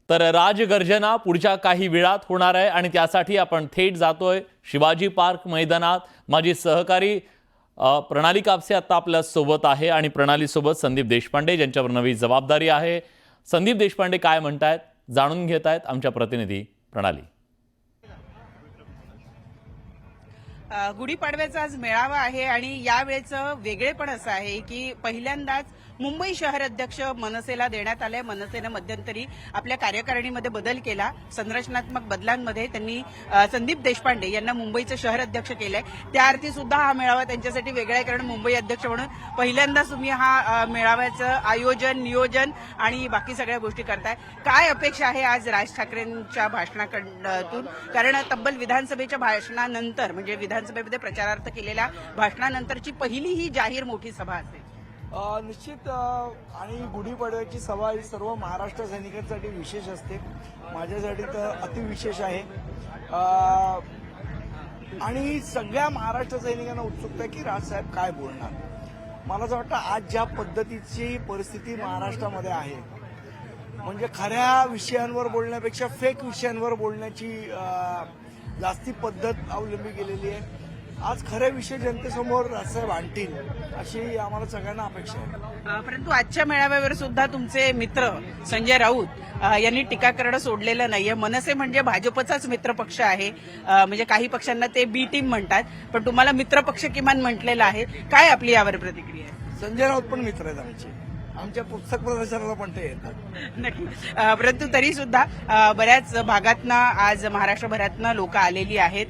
तर राजगर्जना पुढच्या काही वेळात होणार आहे आणि त्यासाठी आपण थेट जातोय शिवाजी पार्क मैदानात। माझी सहकारी प्रणाली कापसे आता आपल्या सोबत आहे आणि प्रणाली सोबत संदीप देशपांडे ज्यांच्यावर नवी जबाबदारी आहे। संदीप देशपांडे काय म्हणतायत जाणून घेत आहेत आमच्या प्रतिनिधी प्रणाली। गुढीपाडव्याचा आज मेळावा आहे आणि यावेळेचं वेगळेपण असं आहे की पहिल्यांदाच मुंबई शहर अध्यक्ष मनसेला देण्यात आले। मनसेनं मध्यंतरी आपल्या कार्यकारिणीमध्ये बदल केला, संरचनात्मक बदलांमध्ये त्यांनी संदीप देशपांडे यांना मुंबईचं शहर अध्यक्ष केलंय। त्या अर्थी सुद्धा हा मेळावा त्यांच्यासाठी वेगळा आहे, कारण मुंबई अध्यक्ष म्हणून पहिल्यांदाच तुम्ही हा मेळाव्याचं आयोजन नियोजन आणि बाकी सगळ्या गोष्टी करताय। काय अपेक्षा आहे आज राज ठाकरेंच्या भाषणातून, कारण तब्बल विधानसभेच्या भाषणानंतर म्हणजे विधानसभेमध्ये प्रचारार्थ केलेल्या भाषणानंतरची पहिली ही जाहीर मोठी सभा असेल। निश्चित आणि गुढीपाडव्याची सभा ही सर्व महाराष्ट्र सैनिकांसाठी विशेष असते, माझ्यासाठी तर अतिविशेष आहे। आणि सगळ्या महाराष्ट्र सैनिकांना उत्सुकता आहे की राजसाहेब काय बोलणार। मला असं वाटतं आज ज्या पद्धतीची परिस्थिती महाराष्ट्रामध्ये आहे, म्हणजे खऱ्या विषयांवर बोलण्यापेक्षा फेक विषयांवर बोलण्याची जास्ती पद्धत अवलंबली गेलेली आहे। आज खरे विषय जनतेसमोर राजसाहेब आणतील अशी आम्हाला सगळ्यांना अपेक्षा आहे। परंतु आजच्या मेळाव्यावर सुद्धा तुमचे मित्र संजय राऊत यांनी टीका करणं सोडलेलं नाहीये। मनसे म्हणजे भाजपचाच मित्रपक्ष आहे, म्हणजे काही पक्षांना ते बी टीम म्हणतात, पण तुम्हाला मित्रपक्ष किमान म्हटलेलं आहे। काय आपली यावर प्रतिक्रिया आहे? संजय राऊत पण मित्र आहेत आमच्या पुस्तक प्रदर्शनाला पण ते येतात नक्की। परंतु तरी सुद्धा बऱ्याच भागातनं आज महाराष्ट्रभरातनं लोक आलेली आहेत।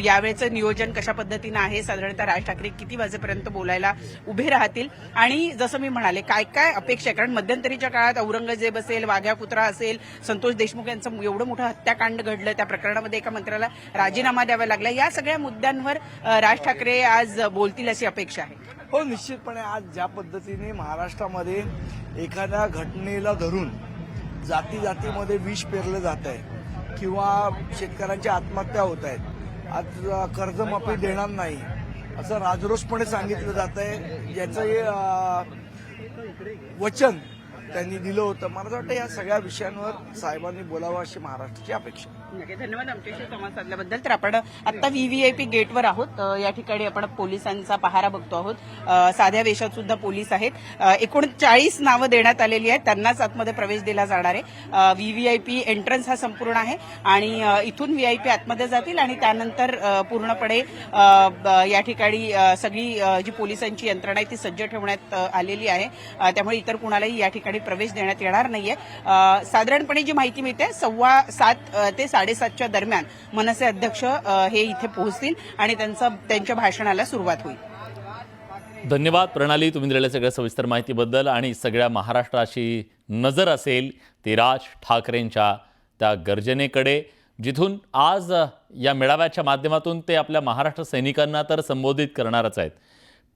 यावेळेचं नियोजन कशा पद्धतीनं आहे, साधारणतः राज ठाकरे किती वाजेपर्यंत बोलायला उभे राहतील आणि जसं मी म्हणाले काय काय अपेक्षा आहे, कारण मध्यंतरीच्या काळात औरंगजेब असेल, वाघ्या कुत्रा असेल, संतोष देशमुख यांचं एवढं मोठं हत्याकांड घडलं, त्या प्रकरणामध्ये एका मंत्र्याला राजीनामा द्यावा लागला। या सगळ्या मुद्द्यांवर राज ठाकरे आज बोलतील अशी अपेक्षा आहे। हो, निश्चितपणे आज ज्या पद्धतीने महाराष्ट्रामध्ये एखाद्या घटनेला धरून जाती जातीमध्ये विष पेरलं जात आहे किंवा शेतकऱ्यांच्या आत्महत्या होत आहेत, आज कर्जमाफी देणार नाही असं राजरोसपणे सांगितलं जात आहे, ज्याचं वचन त्यांनी दिलं होतं। मला वाटतं या सगळ्या विषयांवर साहेबांनी बोलावं अशी महाराष्ट्राची अपेक्षा। धन्यवाद आमच्याशी संवाद साधल्याबद्दल। तर आपण आता व्हीव्हीआयपी गेटवर आहोत, या ठिकाणी आपण पोलिसांचा पहारा बघतो आहोत। साध्या वेशात सुद्धा पोलीस आहेत। 39 नावं देण्यात आलेली आहेत, त्यांनाच आतमध्ये प्रवेश दिला जाणार आहे। व्हीव्हीआयपी एंट्रन्स हा संपूर्ण आहे आणि इथून व्हीआयपी आतमध्ये जातील आणि त्यानंतर पूर्णपणे या ठिकाणी सगळी जी पोलिसांची यंत्रणा आहे ती सज्ज ठेवण्यात आलेली आहे, त्यामुळे इतर कुणालाही या ठिकाणी प्रवेश देण्यात येणार नाहीये। साधारणपणे जी माहिती मिळते 7:15 ते 7:30च्या दरम्यान मनसे अध्यक्ष हे इथे पोहोचतील आणि त्यांच्या भाषणाला सुरुवात होईल। धन्यवाद प्रणाली, तुम्ही दिलेल्या सगळ्या सविस्तर माहितीबद्दल। आणि सगळ्या महाराष्ट्राची नजर असेल ती राज ठाकरेंच्या त्या गर्जनेकडे, जिथून आज या मेळाव्याच्या माध्यमातून ते आपल्या महाराष्ट्र सैनिकांना तर संबोधित करणारच आहेत,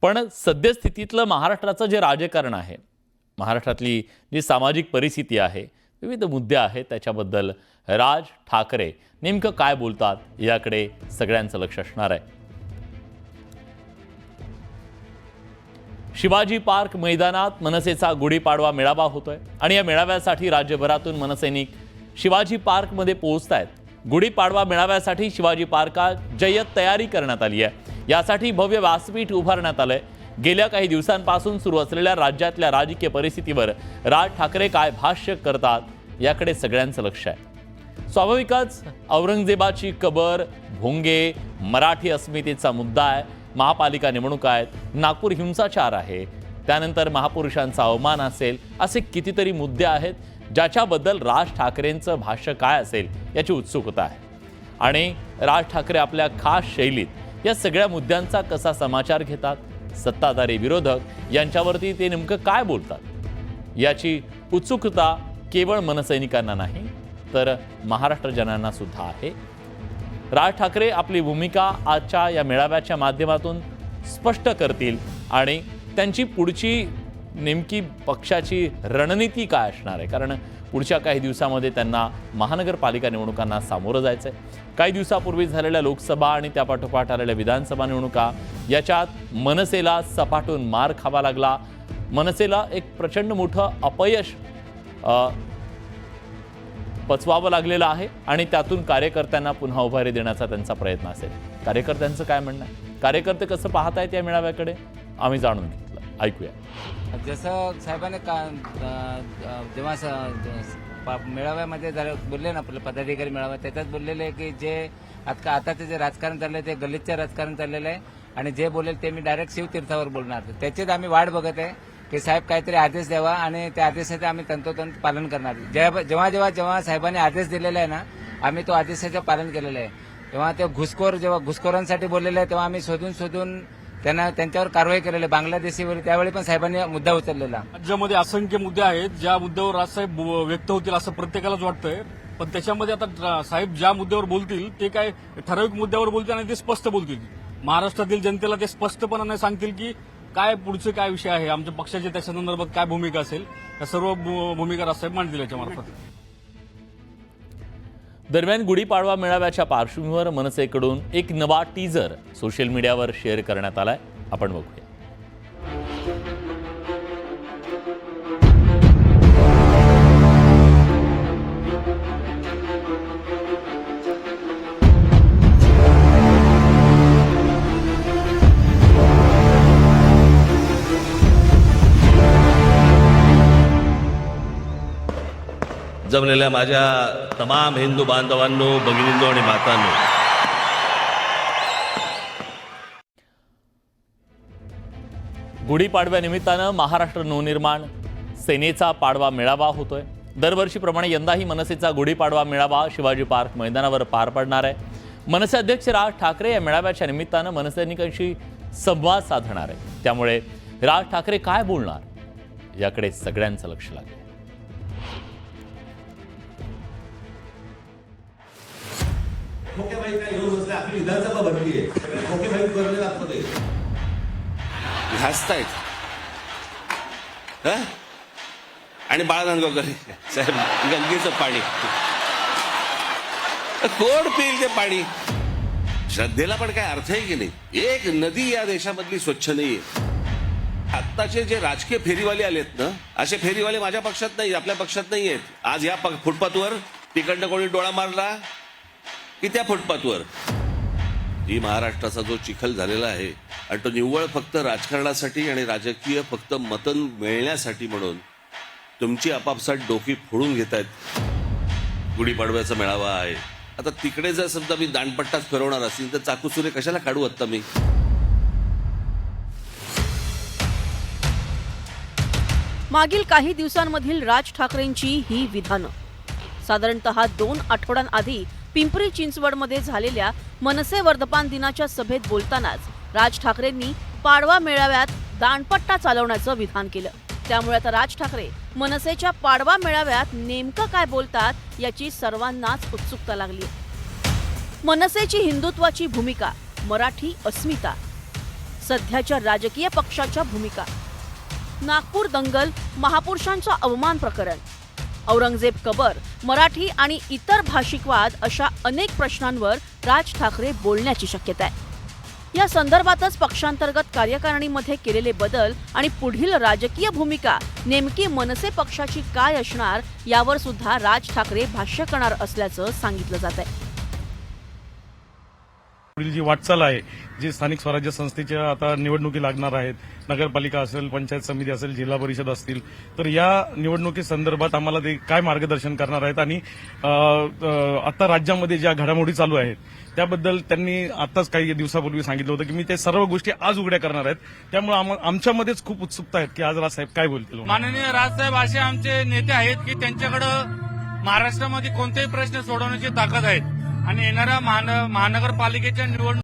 पण सद्यस्थितीतलं महाराष्ट्राचं जे राजकारण आहे, महाराष्ट्रातली जी सामाजिक परिस्थिती आहे, विविध मुद्दे आहेत, त्याच्याबद्दल राज ठाकरे नेमकं काय बोलतात याकडे सगळ्यांचं लक्ष असणार आहे। शिवाजी पार्क मैदानात मनसेचा गुढीपाडवा मेळावा होतोय आणि या मेळाव्यासाठी राज्यभरातून मनसैनिक शिवाजी पार्कमध्ये पोहोचतायत। गुढीपाडवा मेळाव्यासाठी शिवाजी पार्कात जय्यत तयारी करण्यात आली आहे। यासाठी भव्य व्यासपीठ उभारण्यात आलंय। गेल्या काही दिवसांपासून सुरू असलेल्या राज्यातल्या राजकीय परिस्थितीवर राज ठाकरे काय भाष्य करतात याकडे सगळ्यांचं लक्ष आहे। स्वाभाविकच औरंगजेबाची कबर, भोंगे, मराठी अस्मितेचा मुद्दा आहे, महापालिका निवडणुका आहेत, नागपूर हिंसाचार आहे, त्यानंतर महापुरुषांचा अवमान असेल, असे कितीतरी मुद्दे आहेत ज्याच्याबद्दल राज ठाकरेंचं भाष्य काय असेल याची उत्सुकता आहे। आणि राज ठाकरे आपल्या खास शैलीत या सगळ्या मुद्द्यांचा कसा समाचार घेतात, सत्ताधारी विरोधक यांच्यावरती ते नेमकं काय बोलतात याची उत्सुकता केवळ मनसैनिकांना नाही तर महाराष्ट्र जनांना सुद्धा आहे। राज ठाकरे आपली भूमिका आजच्या या मेळाव्याच्या माध्यमातून स्पष्ट करतील आणि त्यांची पुढची नेमकी पक्षाची रणनीती काय असणार आहे, कारण पुढच्या काही दिवसांमध्ये त्यांना महानगरपालिका निवडणुकांना सामोरं जायचं आहे। काही दिवसापूर्वी झालेल्या लोकसभा आणि त्यापाठोपाठ आलेल्या विधानसभा निवडणुका याच्यात मनसेला सपाटून मार खावा लागला। मनसेला एक प्रचंड मोठं अपयश पचवावं लागलेलं आहे आणि त्यातून कार्यकर्त्यांना पुन्हा उभारी देण्याचा त्यांचा प्रयत्न असेल. कार्यकर्त्यांचं काय म्हणणं आहे, कार्यकर्ते कसं पाहतायत या मेळाव्याकडे, आम्ही जाणून घेतलं. ऐकूया. जसं साहेबांनी जेव्हा मेळाव्यामध्ये बोलले ना, आपलं पदाधिकारी मेळावा, त्याच्यात बोललेले आहे की जे आताचं जे राजकारण चाललंय ते गलिच्छ राजकारण चाललेलं आहे आणि जे बोलेल ते मी डायरेक्ट शिवतीर्थावर बोलणार. त्याचीच आम्ही वाट बघत आहे की साहेब काहीतरी आदेश द्यावा आणि त्या आदेशाचे आम्ही तंतोतंत पालन करणार. जेव्हा साहेबांनी आदेश दिलेला आहे ना, आम्ही तो आदेशाचं पालन केलेलं आहे. तेव्हा ते जेव्हा घुसखोरांसाठी बोललेलं आहे तेव्हा आम्ही शोधून त्यांच्यावर कारवाई केलेली आहे. बांगलादेशीवर त्यावेळी पण साहेबांनी मुद्दा उचललेला. राज्यामध्ये असंख्य मुद्दे आहेत ज्या मुद्द्यावर राजसाहेब व्यक्त होतील असं प्रत्येकालाच वाटतंय, पण त्याच्यामध्ये आता साहेब ज्या मुद्द्यावर बोलतील ते काय ठराविक मुद्द्यावर बोलतील आणि ते स्पष्ट बोलतील. महाराष्ट्रातील जनतेला ते स्पष्टपणाने सांगतील की काय पुढचे काय विषय आहे, आमच्या पक्षाची त्या संदर्भात काय भूमिका असेल, या सर्व भूमिका राजसाहेब मांडतील याच्या मार्फत. दरम्यान गुढीपाडवा मेळाव्याच्या पार्श्वभूमीवर मनसेकडून एक नवा टीजर सोशल मीडियावर शेअर करण्यात आलाय. आपण बघूया. जमलेल्या माझ्या तमाम हिंदू बांधवांनो, भगिनींनो आणि मातांनो, गुढीपाडव्यानिमित्तानं महाराष्ट्र नवनिर्माण सेनेचा पाडवा मेळावा होतोय. दरवर्षीप्रमाणे यंदाही मनसेचा गुढीपाडवा मेळावा शिवाजी पार्क मैदानावर पार पडणार आहे. मनसे अध्यक्ष राज ठाकरे या मेळाव्याच्या निमित्तानं मनसैनिकांशी संवाद साधणार आहे. त्यामुळे राज ठाकरे काय बोलणार याकडे सगळ्यांचं लक्ष लागलं. आपली विधानसभा भरली आहे, हसतायत आणि बाळा नांदगावकर साहेब, गंगेचं पाणी कोण पिईल ते पाणी? श्रद्धेला पण काय अर्थ आहे की नाही? एक नदी या देशामधली स्वच्छ नाहीये. आत्ताचे जे राजकीय फेरीवाले आलेत ना, असे फेरीवाले माझ्या पक्षात नाही, आपल्या पक्षात नाही आहेत. आज या फुटपाथवर तिकडनं कोणी डोळा मारला की त्या फुटपाथवर ही महाराष्ट्राचा जो चिखल झालेला आहे आणि तो निव्वळ फक्त राजकारणासाठी आणि राजकीय फक्त मतं मिळण्यासाठी म्हणून तुमची आपापसात डोकी फोडून घेतायत. गुढीपाडव्याचा मेळावा आहे, आता तिकडे जर समजा मी दांडपट्टाच फिरवणार असेल तर चाकूसुरे कशाला काढू आत्ता मी? मागील काही दिवसांमधील राज ठाकरेंची ही विधानं. साधारणतः 2 आठवड्यांआधी पिंपरी चिंचवडमध्ये झालेल्या मनसे वर्धमान दिनाच्या सभेत बोलतानाच राज ठाकरेंनी पाडवा मेळाव्यात दांडपट्टा चालवण्याचं विधान केलं. त्यामुळे आता राज ठाकरे मनसेच्या पाडवा मेळाव्यात नेमकं काय बोलतात याची सर्वांनाच उत्सुकता लागली. मनसेची हिंदुत्वाची भूमिका, मराठी अस्मिता, सध्याच्या राजकीय पक्षाच्या भूमिका, नागपूर दंगल, महापुरुषांचा अवमान प्रकरण, औरंगजेब कबर, मराठी आणि इतर भाषिक वाद अशा अनेक प्रश्नांवर राज ठाकरे बोलण्याची शक्यता आहे. या संदर्भातच पक्षांतर्गत कार्यकारिणीमध्ये केलेले बदल आणि पुढील राजकीय भूमिका नेमकी मनसे पक्षाची काय असणार यावर सुद्धा राज ठाकरे भाष्य करणार असल्याचं सांगितलं जात आहे. पुढील जी वाटचाल आहे, जी स्थानिक स्वराज्य संस्थेच्या आता निवडणुकी लागणार आहेत, नगरपालिका असेल, पंचायत समिती असेल, जिल्हा परिषद असतील, तर या निवडणुकी संदर्भात आम्हाला ते काय मार्गदर्शन करणार आहेत आणि आता राज्यामध्ये ज्या घडामोडी चालू आहेत त्याबद्दल त्यांनी आताच काही दिवसापूर्वी सांगितलं होतं की मी ते सर्व गोष्टी आज उघड्या करणार आहेत. त्यामुळे आमच्यामध्येच खूप उत्सुकता आहेत की आज राजसाहेब काय बोलतील. माननीय राजसाहेब असे आमचे नेते आहेत की त्यांच्याकडं महाराष्ट्रामध्ये कोणतेही प्रश्न सोडवण्याची ताकद आहे आणि येणाऱ्या महानगरपालिकेच्या निवडणूक